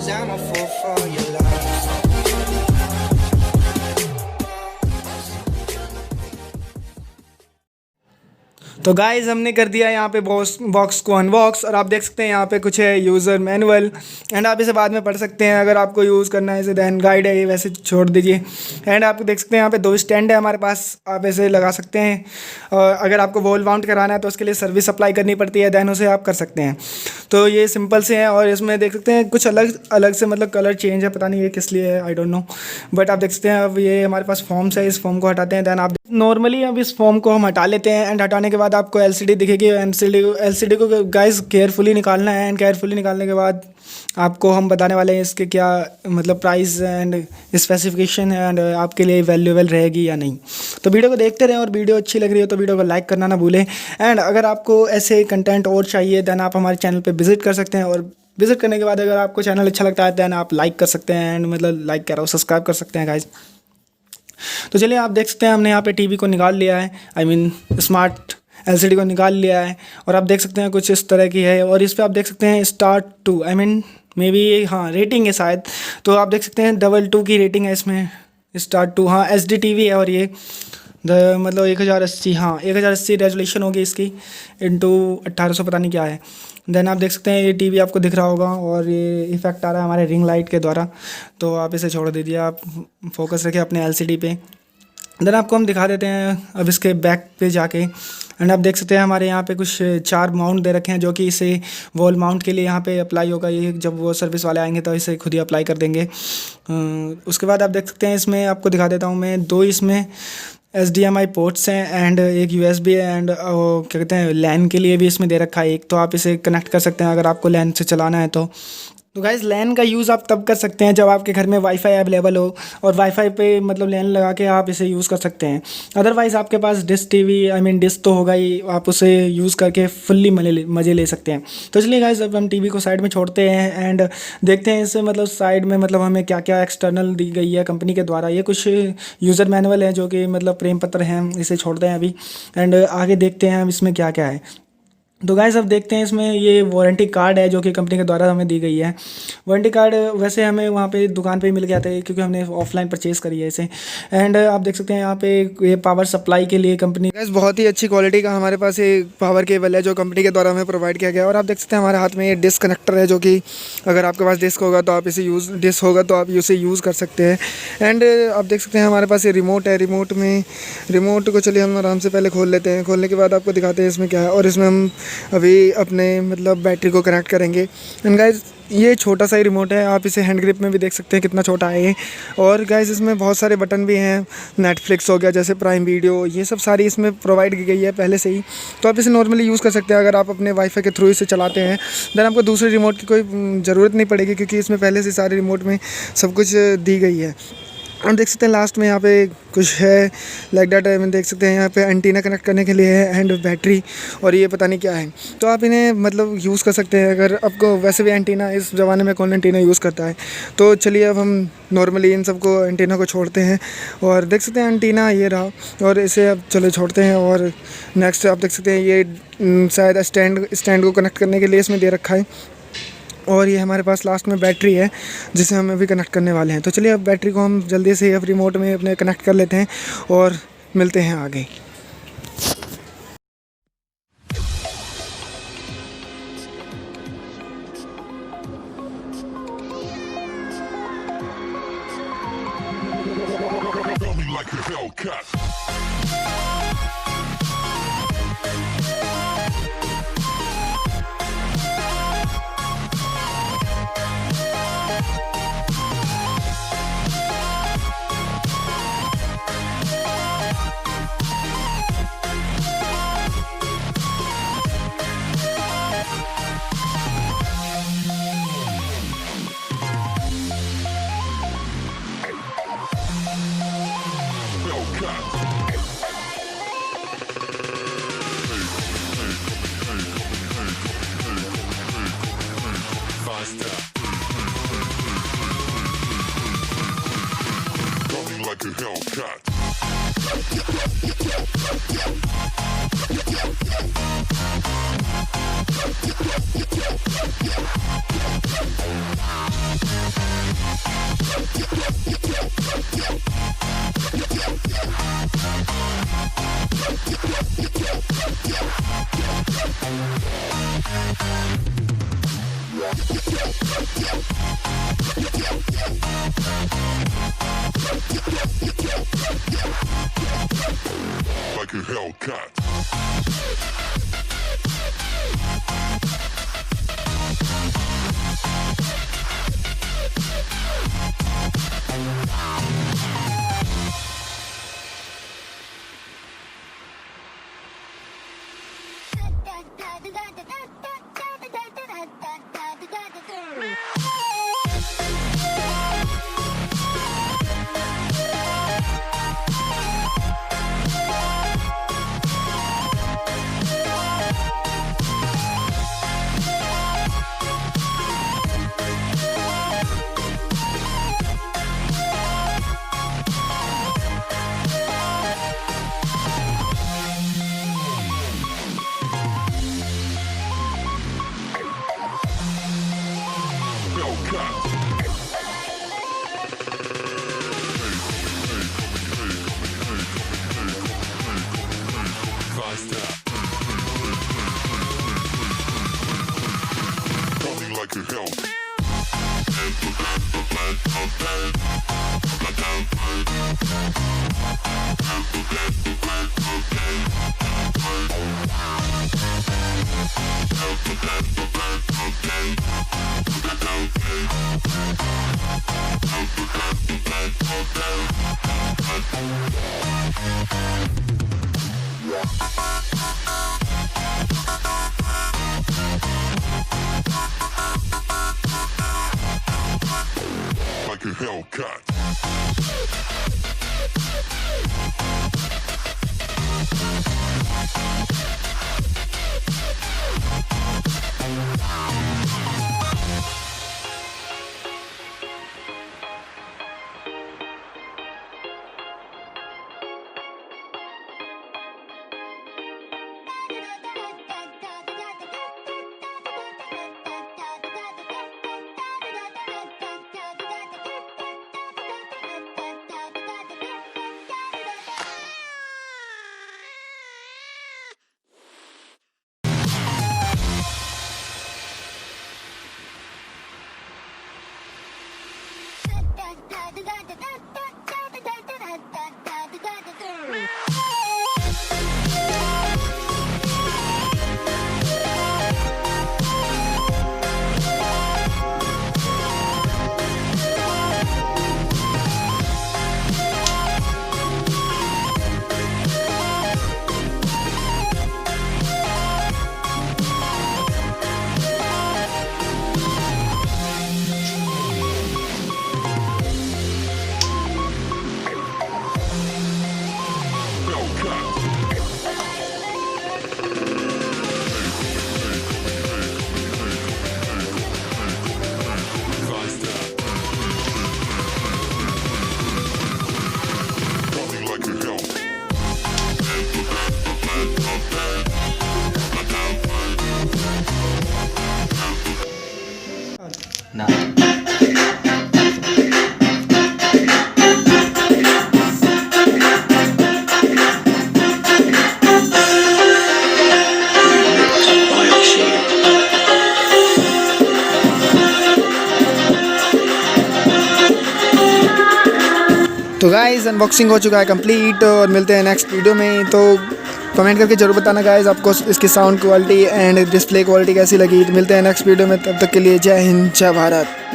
I'm a fool for your love. तो guys हमने कर दिया यहाँ पे बॉक्स को अनबॉक्स, और आप देख सकते हैं यहाँ पे कुछ है यूज़र मैनुअल, एंड आप इसे बाद में पढ़ सकते हैं अगर आपको यूज़ करना है इसे। दैन गाइड है, ये वैसे छोड़ दीजिए। एंड आप देख सकते हैं यहाँ पे 2 स्टैंड है हमारे पास, आप इसे लगा सकते हैं। और अगर आपको वॉल माउंट कराना है तो उसके लिए सर्विस अप्लाई करनी पड़ती है, दैन उसे आप कर सकते हैं। तो ये सिंपल से है, और इसमें देख सकते हैं कुछ अलग अलग से मतलब कलर चेंज है, पता नहीं ये किस लिए है, आई डोंट नो। बट आप देख सकते हैं अब ये हमारे पास फॉर्म्स है, इस फॉर्म को हटाते हैं। दैन आप नॉर्मली अब इस फॉर्म को हम हटा लेते हैं, एंड हटाने के बाद आपको एलसीडी दिखेगी। एलसीडी को गाइस केयरफुली निकालना है, एंड केयरफुली निकालने के बाद आपको हम बताने वाले हैं इसके क्या मतलब प्राइस एंड स्पेसिफिकेशन है, एंड आपके लिए वैल्यूएबल रहेगी या नहीं। तो वीडियो को देखते रहें, और वीडियो अच्छी लग रही हो तो वीडियो को लाइक करना ना भूलें। एंड अगर आपको ऐसे कंटेंट और चाहिए दैन आप हमारे चैनल पर विजिट कर सकते हैं, और विजिट करने के बाद अगर आपको चैनल अच्छा लगता है दैन आप लाइक कर सकते हैं, एंड मतलब लाइक कह रहा हूँ, सब्सक्राइब कर सकते हैं गाइज। तो चलिए आप देख सकते हैं हमने यहाँ पे टीवी को निकाल लिया है, आई मीन स्मार्ट एलसीडी को निकाल लिया है, और आप देख सकते हैं कुछ इस तरह की है। और इस पर आप देख सकते हैं star 2, I mean may be हाँ रेटिंग है शायद। तो आप देख सकते हैं 22 की रेटिंग है इसमें, स्टार 2। हाँ एचडी टीवी है, और ये मतलब 1080, हाँ 1080 रेजोल्यूशन होगी इसकी, इंटू 1800 पता नहीं क्या है। देन आप देख सकते हैं ये टीवी आपको दिख रहा होगा, और ये इफेक्ट आ रहा है हमारे रिंग लाइट के द्वारा। तो आप इसे छोड़ दीजिए, आप फोकस रखिए अपने एलसीडी पे। देन आपको हम दिखा देते हैं अब इसके बैक पे जाके। एंड आप देख सकते हैं हमारे यहाँ पे कुछ 4 माउंट दे रखे हैं, जो कि इसे वॉल माउंट के लिए यहाँ पे अप्लाई होगा। ये जब वो सर्विस वाले आएंगे तो इसे खुद ही अप्लाई कर देंगे। उसके बाद आप देख सकते हैं इसमें आपको दिखा देता हूँ मैं, 2 इसमें HDMI पोर्ट्स हैं, एंड एक USB है, एंड क्या कहते हैं लैन के लिए भी इसमें दे रखा है एक। तो आप इसे कनेक्ट कर सकते हैं अगर आपको लैन से चलाना है तो। गाइज़ लैन का यूज़ आप तब कर सकते हैं जब आपके घर में वाईफाई अवेलेबल हो, और वाईफाई पे मतलब लैन लगा के आप इसे यूज़ कर सकते हैं। अदरवाइज़ आपके पास dish TV, I mean dish तो होगा ही, आप उसे यूज़ करके फुल्ली मज़े ले सकते हैं। तो चलिए गाइज़ अब हम टीवी को साइड में छोड़ते हैं, एंड देखते हैं इससे मतलब साइड में मतलब हमें क्या क्या एक्सटर्नल दी गई है कंपनी के द्वारा। ये कुछ यूज़र मैनुअल है जो कि मतलब प्रेम पत्र हैं, इसे छोड़ते हैं अभी, एंड आगे देखते हैं हम इसमें क्या क्या है। तो गाइस अब देखते हैं इसमें ये वारंटी कार्ड है जो कि कंपनी के द्वारा हमें दी गई है। वारंटी कार्ड वैसे हमें वहाँ पे दुकान पे ही मिल गया था, क्योंकि हमने ऑफलाइन परचेज़ करी है इसे। एंड आप देख सकते हैं यहाँ पे ये पावर सप्लाई के लिए कंपनी गाइस बहुत ही अच्छी क्वालिटी का हमारे पास ये पावर केबल है जो कंपनी के द्वारा हमें प्रोवाइड किया गया। और आप देख सकते हैं हमारे हाथ में ये डिस्क कनेक्टर है, जो कि अगर आपके पास डिस्क होगा तो आप इसे डिस्क होगा तो आप इसे यूज़ कर सकते हैं। एंड आप देख सकते हैं हमारे पास ये रिमोट है। रिमोट को चलिए हम आराम से पहले खोल लेते हैं। खोलने के बाद आपको दिखाते हैं इसमें क्या है, और इसमें हम अभी अपने मतलब बैटरी को कनेक्ट करेंगे। एंड गाइस ये छोटा सा ही रिमोट है, आप इसे हैंड ग्रिप में भी देख सकते हैं कितना छोटा है ये। और गाइस इसमें बहुत सारे बटन भी हैं, नेटफ्लिक्स हो गया जैसे प्राइम वीडियो, ये सब सारी इसमें प्रोवाइड की गई है पहले से ही। तो आप इसे नॉर्मली यूज़ कर सकते हैं अगर आप अपने वाईफाई के थ्रू इसे चलाते हैं। देन आपको दूसरे रिमोट की कोई ज़रूरत नहीं पड़ेगी, क्योंकि इसमें पहले से सारे रिमोट में सब कुछ दी गई है। हम देख सकते हैं लास्ट में यहाँ पे कुछ है लाइक डाटा, हम देख सकते हैं यहाँ पे एंटीना कनेक्ट करने के लिए है, एंड बैटरी, और ये पता नहीं क्या है। तो आप इन्हें मतलब यूज़ कर सकते हैं अगर आपको वैसे भी एंटीना, इस ज़माने में कौन एंटीना यूज़ करता है। तो चलिए अब हम नॉर्मली इन सबको एंटीना को छोड़ते हैं, और देख सकते हैं एंटीना ये रहा, और इसे अब चलो छोड़ते हैं। और नेक्स्ट आप देख सकते हैं ये शायद स्टैंड को कनेक्ट करने के लिए इसमें दे रखा है, और ये हमारे पास लास्ट में बैटरी है जिसे हम अभी कनेक्ट करने वाले हैं। तो चलिए अब बैटरी को हम जल्दी से अब रिमोट में अपने कनेक्ट कर लेते हैं, और मिलते हैं आगे। Hellcat. Like a Hellcat. Coming like a hell. Like a Hellcat. ना तो गाइस अनबॉक्सिंग हो चुका है कंप्लीट और मिलते हैं नेक्स्ट वीडियो में। तो कमेंट करके जरूर बताना गाइस आपको इसकी sound quality and display quality कैसी लगी। तो मिलते हैं नेक्स्ट वीडियो में, तब तक के लिए जय हिंद जय भारत।